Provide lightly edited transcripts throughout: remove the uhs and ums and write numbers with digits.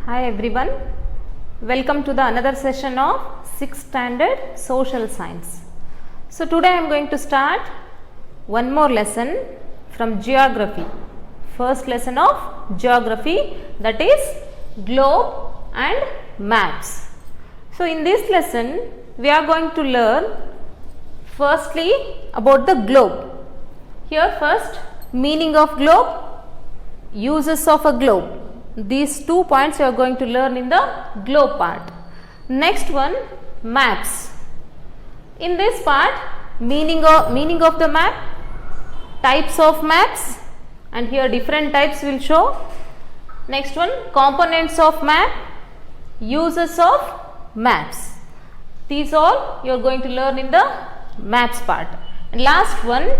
Hi everyone, welcome to the another session of 6th standard social science. So today I am going to start one more lesson from geography. First lesson of geography, that is globe and maps. So in this lesson we are going to learn firstly about the globe. Here first meaning of globe, uses of a globe. These 2 points you are going to learn in the globe part. Next one, maps. In this part, meaning of the map, types of maps, and here different types will show. Next one, components of map, uses of maps. These all you are going to learn in the maps part. And last one,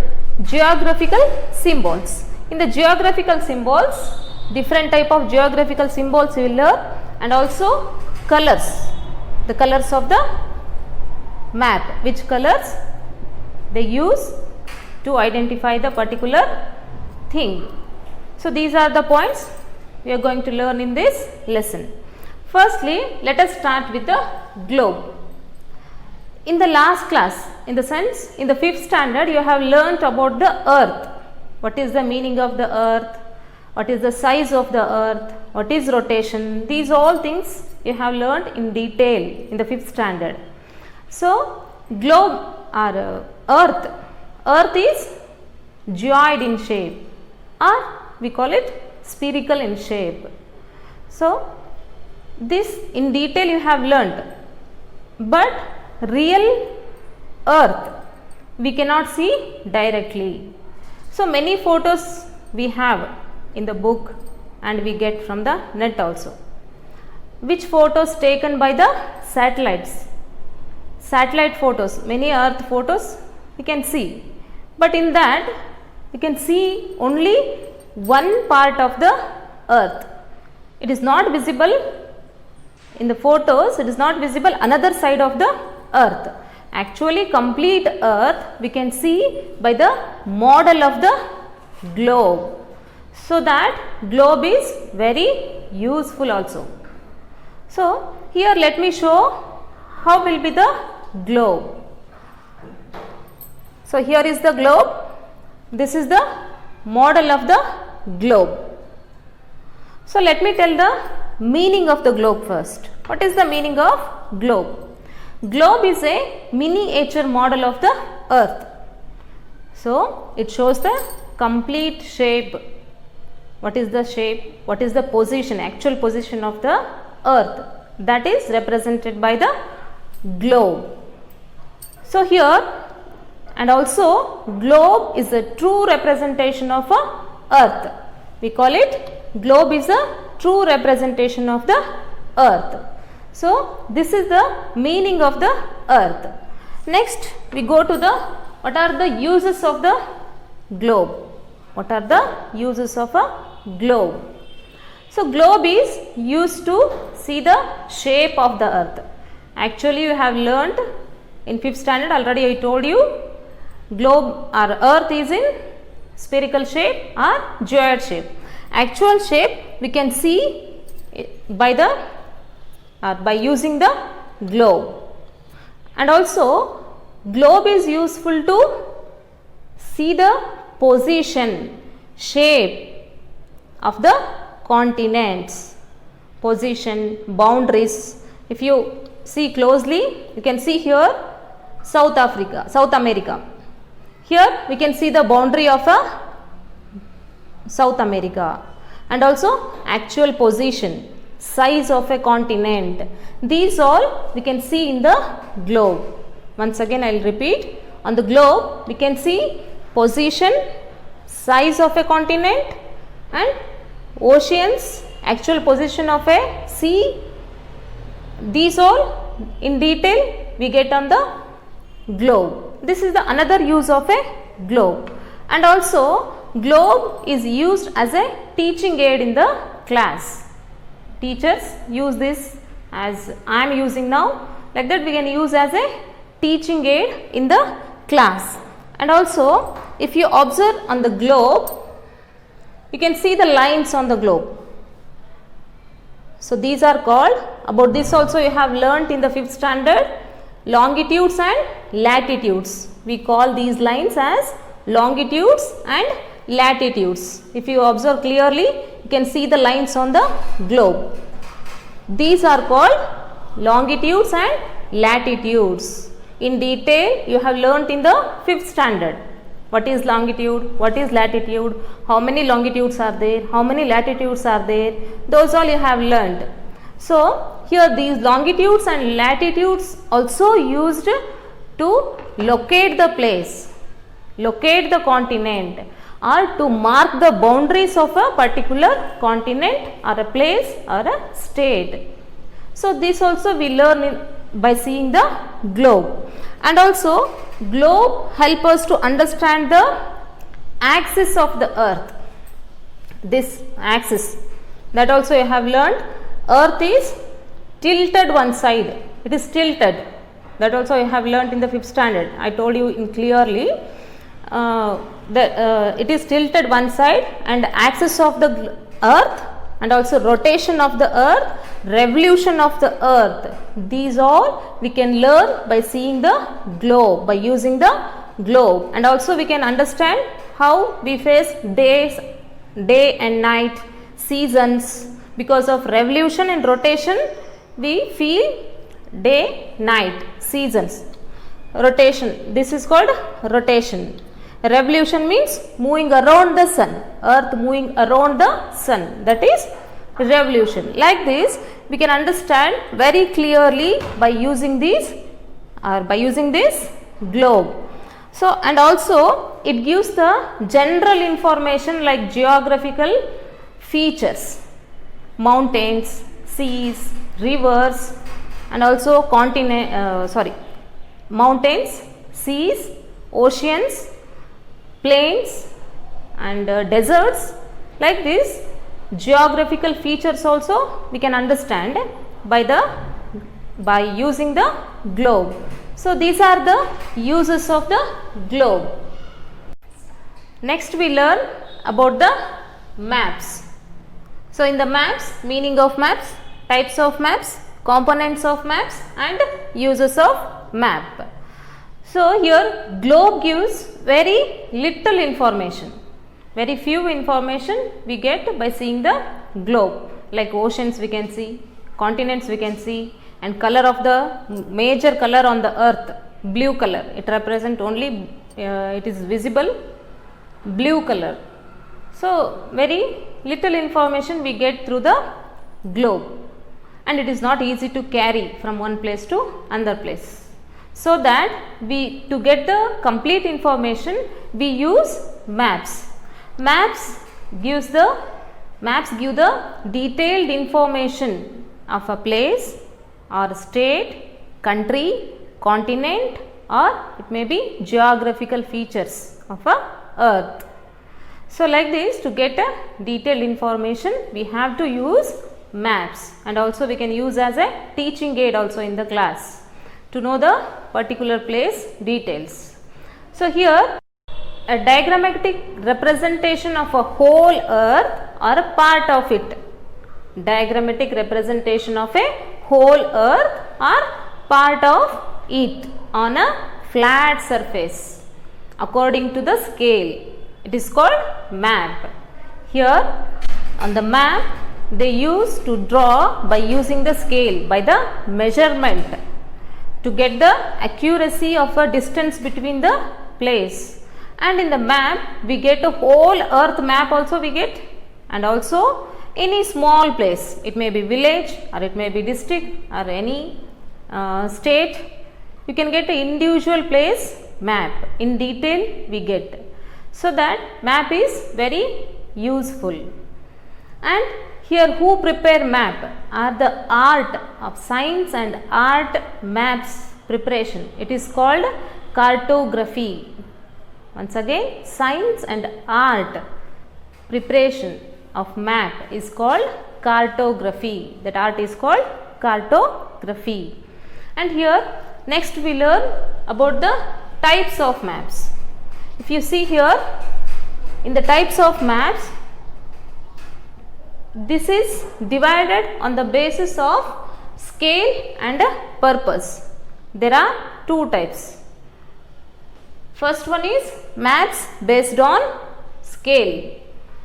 geographical symbols. In the geographical symbols, different type of geographical symbols you will learn, and also colors, the colors of the map, which colors they use to identify the particular thing. So these are the points we are going to learn in this lesson. Firstly, let us start with the globe. In the last class, in the 5th standard, you have learnt about the earth. What is the meaning of the earth? What is the size of the earth? What is rotation? These all things you have learnt in detail in the 5th standard. So, globe or earth. Earth is geoid in shape, or we call it spherical in shape. So, this in detail you have learnt. But real earth we cannot see directly. So, many photos we have in the book and we get from the net also. Which photos taken by the satellites? Satellite photos, many earth photos we can see, but in that we can see only one part of the earth. It is not visible in the photos, it is not visible another side of the earth. Actually complete earth we can see by the model of the globe. So that globe is very useful also. So here let me show how will be the globe. So here is the globe. This is the model of the globe. So let me tell the meaning of the globe first. What is the meaning of globe? Globe is a miniature model of the earth. So it shows the complete shape. What is the shape? What is the position, actual position of the earth? That is represented by the globe. So here, and also globe is a true representation of a earth. We call it globe is a true representation of the earth. So this is the meaning of the earth. Next we go to the what are the uses of the globe. What are the uses of a globe? So globe is used to see the shape of the earth. Actually you have learnt in 5th standard, already I told you, globe or earth is in spherical shape or geoid shape. Actual shape we can see by the by using the globe. And also globe is useful to see the position, shape of the continents, position, boundaries. If you see closely, you can see here South America. Here we can see the boundary of a South America, and also actual position, size of a continent. These all we can see in the globe. Once again I will repeat, on the globe we can see position, size of a continent, and oceans, actual position of a sea. These all in detail we get on the globe. This is the another use of a globe. And also globe is used as a teaching aid in the class. Teachers use this as I am using now. Like that we can use as a teaching aid in the class. And also if you observe on the globe, you can see the lines on the globe. So these are called, about this also you have learnt in the 5th standard, longitudes and latitudes. We call these lines as longitudes and latitudes. If you observe clearly, you can see the lines on the globe. These are called longitudes and latitudes. In detail, you have learnt in the 5th standard. What is longitude? What is latitude? How many longitudes are there? How many latitudes are there? Those all you have learnt. So, here these longitudes and latitudes also used to locate the place, locate the continent, or to mark the boundaries of a particular continent or a place or a state. So, this also we learn by seeing the globe. And also globe help us to understand the axis of the earth. This axis, that also you have learned. Earth is tilted one side. It is tilted. That also you have learnt in the 5th standard. I told you in clearly that it is tilted one side, and axis of the earth, and also rotation of the earth, revolution of the earth. These all we can learn by seeing the globe, by using the globe. And also we can understand how we face days, day and night, seasons. Because of revolution and rotation, we feel day, night, seasons. Rotation, this is called rotation. Revolution means moving around the sun, earth moving around the sun, that is revolution. Like this we can understand very clearly by using these, or by using this globe. So, and also it gives the general information like geographical features, mountains, seas, rivers, and also mountains, seas, oceans, plains and deserts. Like this geographical features also we can understand by using the globe. So these are the uses of the globe. Next we learn about the maps. So in the maps, meaning of maps, types of maps, components of maps and uses of map. So here globe gives very little information, very few information we get by seeing the globe, like oceans we can see, continents we can see, and color of the major color on the earth, blue color, it represents only, it is visible blue color. So very little information we get through the globe, and it is not easy to carry from one place to another place. So that to get the complete information we use maps. Maps give the detailed information of a place or state, country, continent, or it may be geographical features of a earth. So like this, to get a detailed information we have to use maps, and also we can use as a teaching aid also in the class to know the particular place details. So here a diagrammatic representation of a whole earth or a part of it. Diagrammatic representation of a whole earth or part of it on a flat surface according to the scale. It is called map. Here on the map they used to draw by using the scale, by the measurement, to get the accuracy of a distance between the place. And in the map we get a whole earth map also we get, and also any small place, it may be village or it may be district or any state, you can get an individual place map in detail we get. So that map is very useful. And here who prepare map are the art of science and art maps preparation. It is called cartography. Once again, science and art preparation of map is called cartography. That art is called cartography. And here next we learn about the types of maps. If you see here in the types of maps, this is divided on the basis of scale and purpose. There are two types. First one is maps based on scale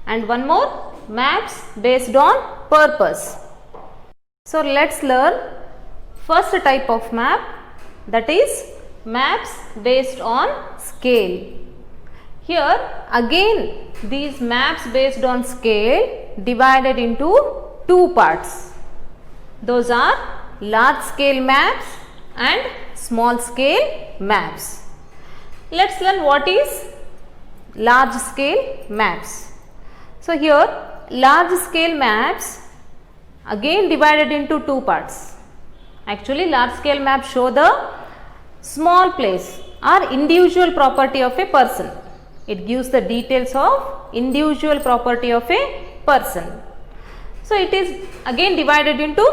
and one more maps based on purpose. So let's learn first type of map, that is maps based on scale. Here again these maps based on scale divided into two parts. Those are large scale maps and small scale maps. Let's learn what is large scale maps. So here large scale maps again divided into two parts. Actually large scale maps show the small place or individual property of a person. It gives the details of individual property of a person. So it is again divided into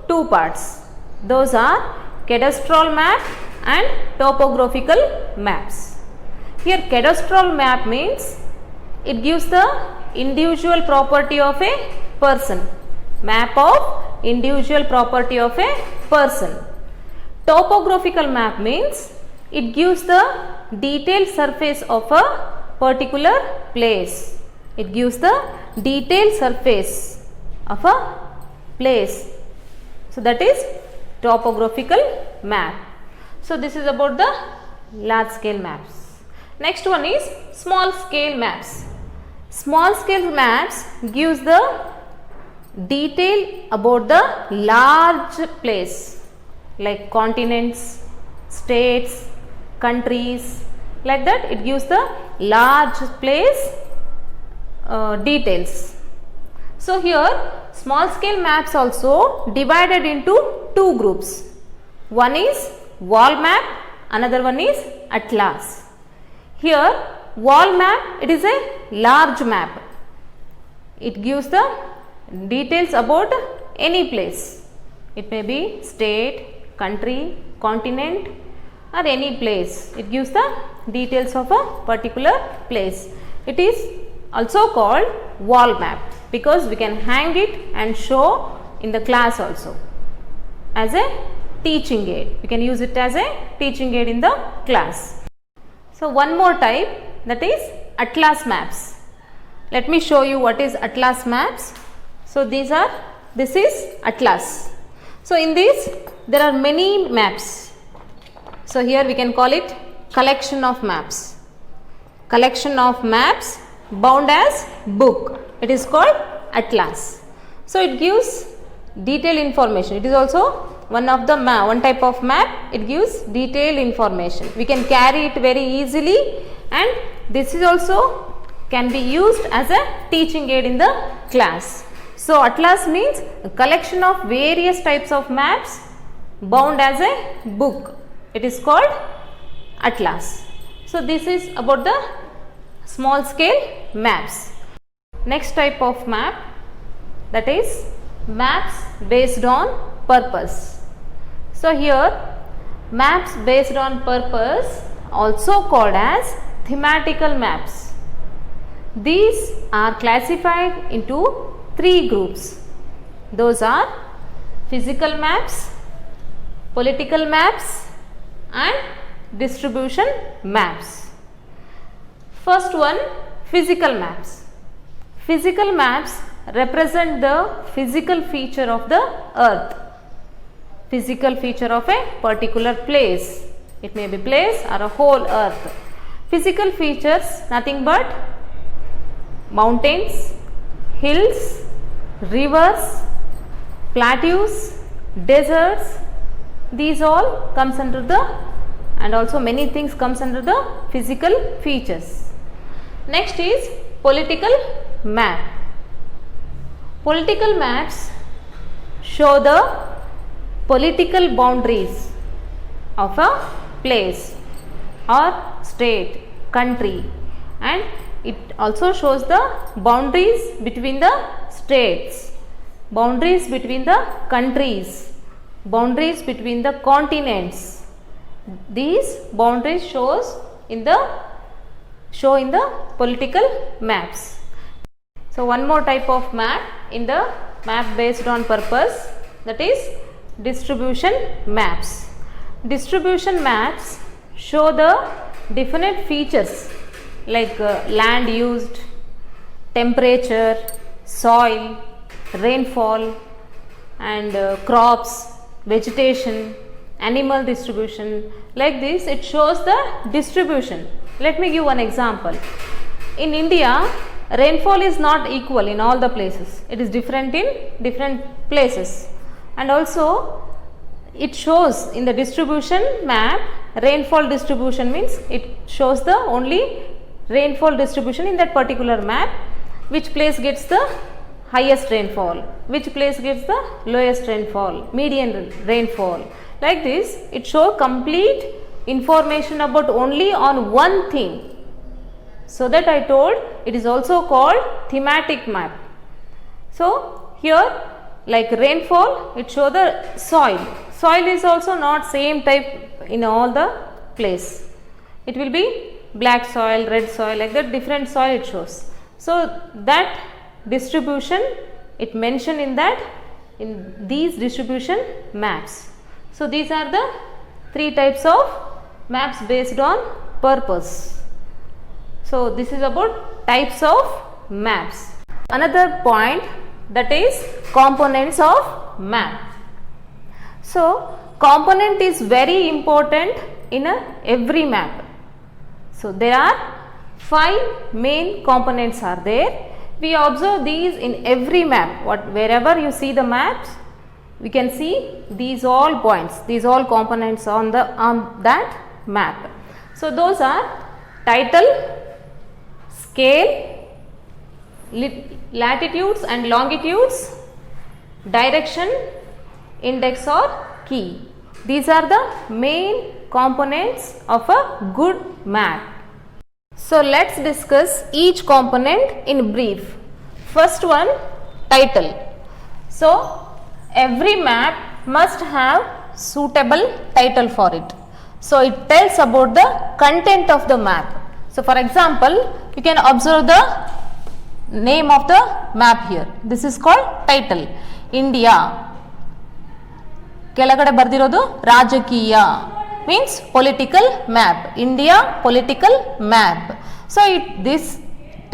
two parts. Those are cadastral map and topographical maps. Here cadastral map means it gives the individual property of a person. Map of individual property of a person. Topographical map means it gives the detailed surface of a particular place. It gives the detailed surface of a place. So that is topographical map. So this is about the large scale maps. Next one is small scale maps. Small scale maps gives the detail about the large place like continents, states, countries, like that it gives the large place details. So here small scale maps also divided into two groups. One is wall map, another one is atlas. Here wall map, it is a large map. It gives the details about any place. It may be state, country, continent or any place. It gives the details of a particular place. It is also called wall map because we can hang it and show in the class also as a teaching aid. We can use it as a teaching aid in the class. So one more type, that is atlas maps. Let me show you what is atlas maps. So this is atlas. So in this there are many maps. So here we can call it collection of maps. Collection of maps bound as book. It is called atlas. So it gives detailed information. It is also one type of map. It gives detailed information. We can carry it very easily, and this is also can be used as a teaching aid in the class. So atlas means a collection of various types of maps bound as a book. It is called atlas. So this is about the small scale maps. Next type of map, that is maps based on purpose. So here maps based on purpose, also called as thematical maps. These are classified into three groups. Those are physical maps, political maps and distribution maps. First one, physical maps. Physical maps represent the physical feature of the earth. Physical feature of a particular place. It may be place or a whole earth. Physical features nothing but mountains, hills, rivers, plateaus, deserts. These all comes under the, and also many things comes under the physical features. Next is political map. Political maps show the political boundaries of a place or state, country, and it also shows the boundaries between the states, boundaries between the countries, boundaries between the continents. These boundaries show in the political maps. So one more type of map, in the map based on purpose, that is distribution maps. Distribution maps show the definite features like land used, temperature, soil, rainfall and crops, vegetation, animal distribution. Like this it shows the distribution. Let me give one example. In India, rainfall is not equal in all the places. It is different in different places, and also it shows in the distribution map rainfall distribution, means it shows the only rainfall distribution in that particular map, which place gets the highest rainfall, which place gets the lowest rainfall, median rainfall. Like this it shows complete information about only on one thing. So that I told it is also called thematic map. So here like rainfall, it shows the soil. Soil is also not same type in all the place. It will be black soil, red soil, like that different soil it shows. So that distribution it mentioned in these distribution maps. So these are the three types of maps based on purpose. So this is about types of maps. Another point, that is components of map. So component is very important in every map. So there are 5 main components are there. We observe these in every map. Wherever you see the maps, we can see these all points, these all components on that map. So those are title, scale, latitudes and longitudes, direction, index or key. These are the main components of a good map. So let's discuss each component in brief. First one, title. So every map must have suitable title for it. So it tells about the content of the map. So for example, you can observe the name of the map here. This is called title. India. ಕೆಳಗಡೆ ಬರ್ದಿರೋದು ರಾಜಕೀಯ means political map. India political map. So this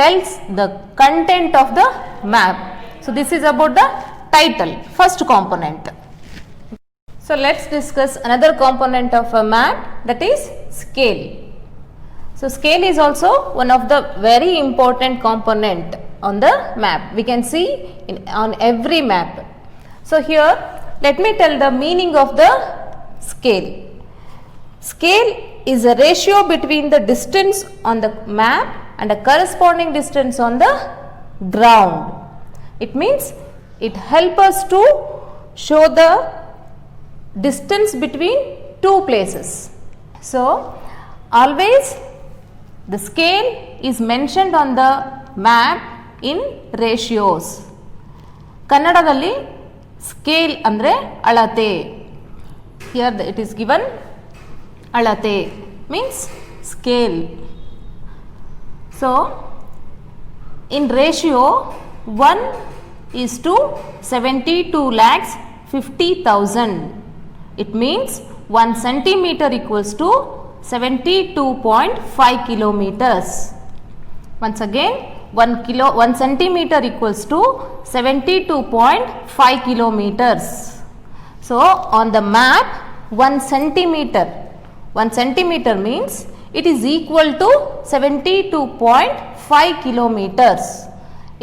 tells the content of the map. So this is about the title, first component. So let's discuss another component of a map, that is scale. So scale is also one of the very important component on the map. We can see on every map. So here let me tell the meaning of the scale. Scale is a ratio between the distance on the map and a corresponding distance on the ground. It means it helps us to show the distance between two places. So always the scale is mentioned on the map in ratios. ಕನ್ನಡದಲ್ಲಿ scale ಅಂದರೆ ಅಳತೆ. Here it is given ಅಳತೆ means scale. So in ratio 1 is to 72,50,000. It means 1 centimeter equals to 72.5 kilometers. Once again, 1 centimeter equals to 72.5 kilometers. So on the map 1 centimeter means it is equal to 72.5 kilometers.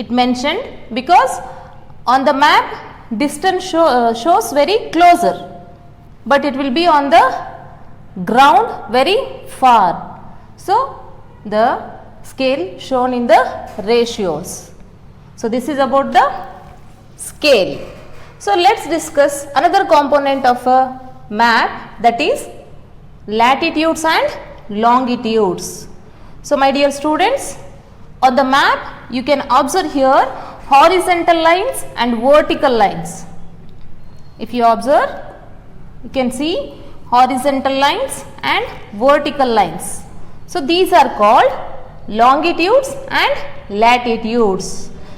It mentioned because on the map distance shows very closer, but it will be on the ground very far. So the scale shown in the ratios. So this is about the scale. So let's discuss another component of a map, that is latitudes and longitudes. So my dear students, on the map you can observe here horizontal lines and vertical lines. If you observe, you can see horizontal lines and vertical lines. So these are called longitudes and latitudes.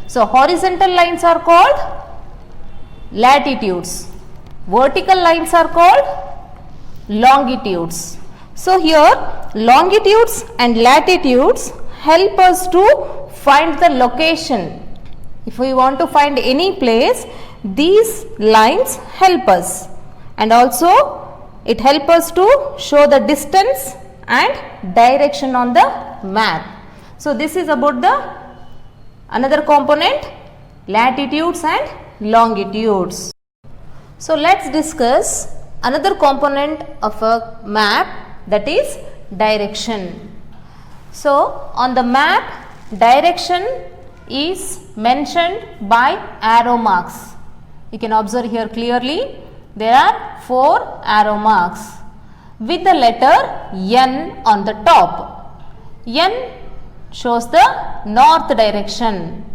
So horizontal lines are called latitudes, vertical lines are called longitudes. So here longitudes and latitudes help us to find the location. If we want to find any place, these lines help us, and also it helps us to show the distance and direction on the map. So this is about the another component, latitudes and longitudes. So let's discuss another component of a map, that is direction. So on the map, direction is mentioned by arrow marks. You can observe here clearly there are 4 arrow marks with the letter N on the top. N shows the north direction.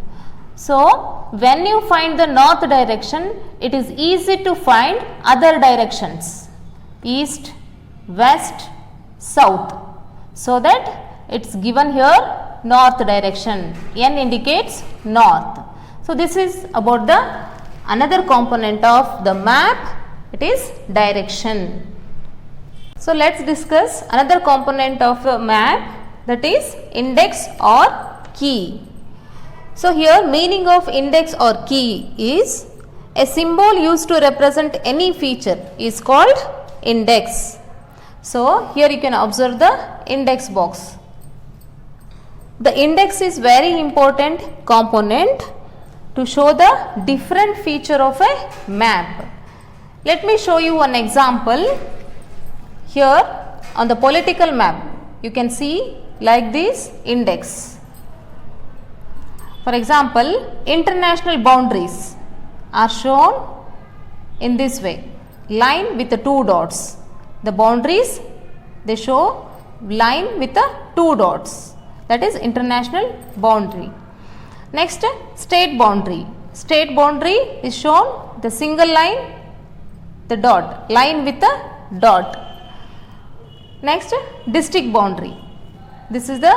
So when you find the north direction, it is easy to find other directions, east, west, south. So that it is given here north direction. N indicates north. So this is about the another component of the map, it is direction. So let's discuss another component of a map, that is index or key. So here meaning of index or key is a symbol used to represent any feature is called index. So here you can observe the index box. The index is very important component to show the different feature of a map. Let me show you one example. Here on the political map, you can see like this index. For example, international boundaries are shown in this way, line with the 2 dots. The boundaries, they show line with the 2 dots, that is international boundary. Next, state boundary. State boundary is shown the single line, the dot, line with the dot. Next, district boundary. This is the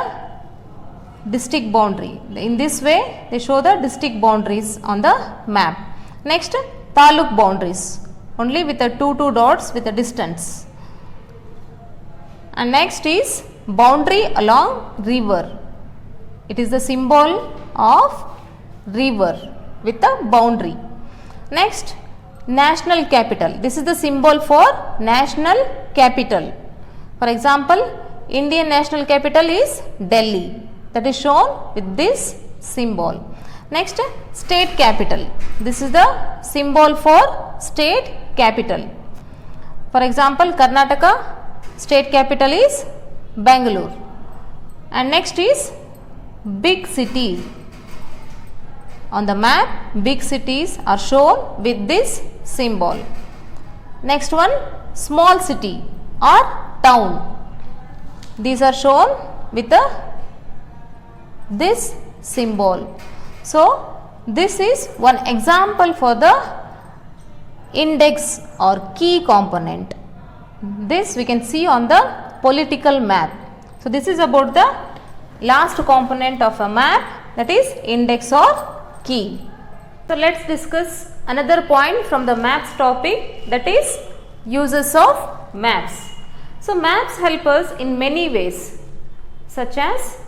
district boundary. In this way, they show the district boundaries on the map. Next, taluk boundaries, only with the 2 dots with the distance. And next is boundary along river. It is the symbol of river with the boundary. Next, national capital. This is the symbol for national capital. For example, Indian national capital is Delhi. That is shown with this symbol. Next, state capital. This is the symbol for state capital. For example, Karnataka state capital is Bangalore. And next is big city. On the map, big cities are shown with this symbol. Next one, small city or town. These are shown with this symbol. So this is one example for the index or key component. This we can see on the political map. So this is about the last component of a map, that is index or key. So let's discuss another point from the maps topic, that is uses of maps. So maps help us in many ways, such as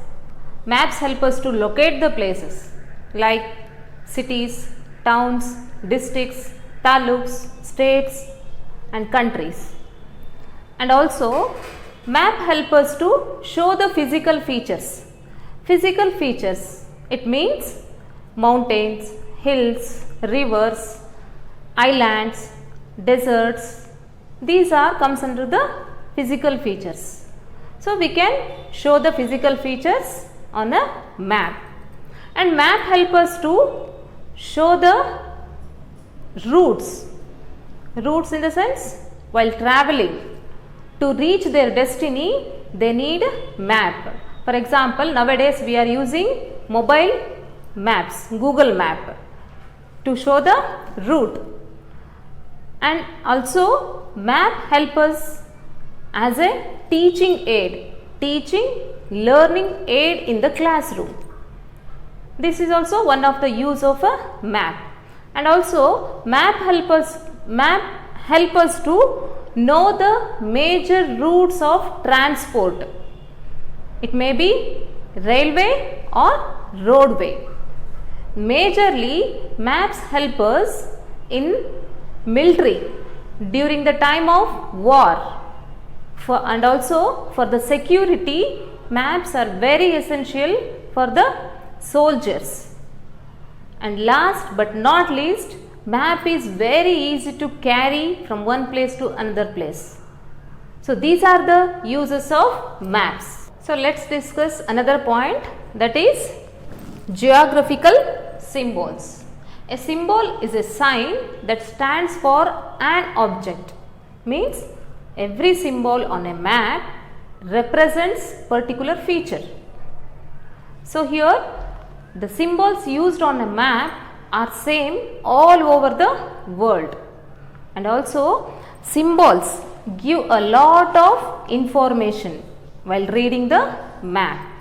maps help us to locate the places like cities, towns, districts, taluks, states and countries. And also map help us to show the physical features. Physical features, it means mountains, hills, rivers, islands, deserts. These are comes under the physical features. So we can show the physical features on a map. And map help us to show the routes. Routes in the sense, while traveling to reach their destiny, they need map. For example, nowadays we are using mobile maps, Google map, to show the route. And also map help us as a teaching aid, learning aid in the classroom. This is also one of the use of a map. And also map help us to know the major routes of transport. It may be railway or roadway. Majorly maps help us in military during the time of war. And also for the security, maps are very essential for the soldiers. And last but not least, map is very easy to carry from one place to another place. So these are the uses of maps. So let's discuss another point, that is geographical symbols. A symbol is a sign that stands for an object. Means every symbol on a map represents particular feature. So here the symbols used on a map are same all over the world. And also symbols give a lot of information while reading the map.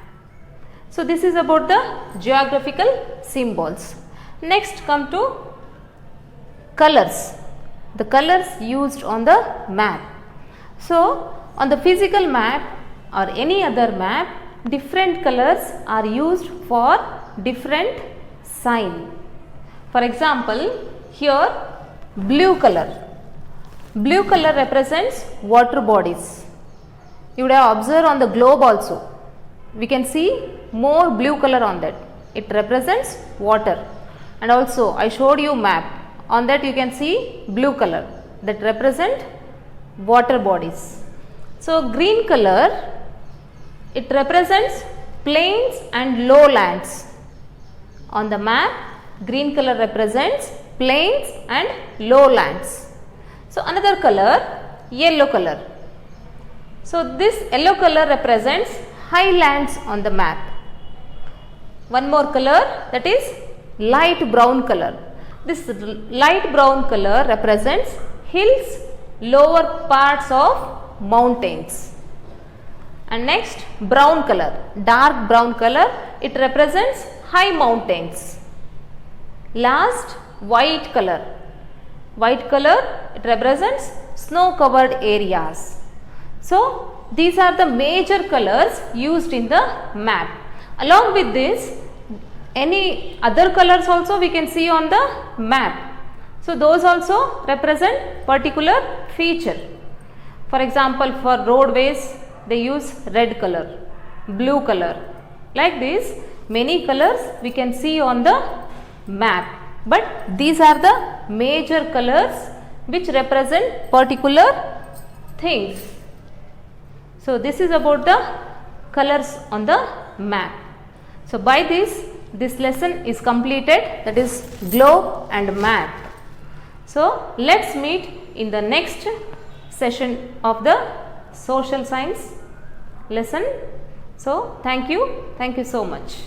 So this is about the geographical symbols. Next come to colors. The colors used on the map. So on the physical map or any other map, different colors are used for different sign. For example, here blue color. Blue color represents water bodies. You would have observed on the globe also. We can see more blue color on that. It represents water. And also I showed you map. On that you can see blue color that represent water bodies. So green color, it represents plains and lowlands. On the map, green color represents plains and lowlands. So another color, yellow color. So this yellow color represents highlands on the map. One more color, that is light brown color. This light brown color represents hills, lower parts of mountains. And next brown color, dark brown color, it represents high mountains. Last white color. White color, it represents snow covered areas. So these are the major colors used in the map. Along with this, any other colors also we can see on the map. So those also represent particular feature. For example, for roadways they use red color, blue color. Like this, many colors we can see on the map. But these are the major colors which represent particular things. So this is about the colors on the map. So by this lesson is completed, that is globe and map. So let's meet in the next session of the social science lesson. So thank you so much.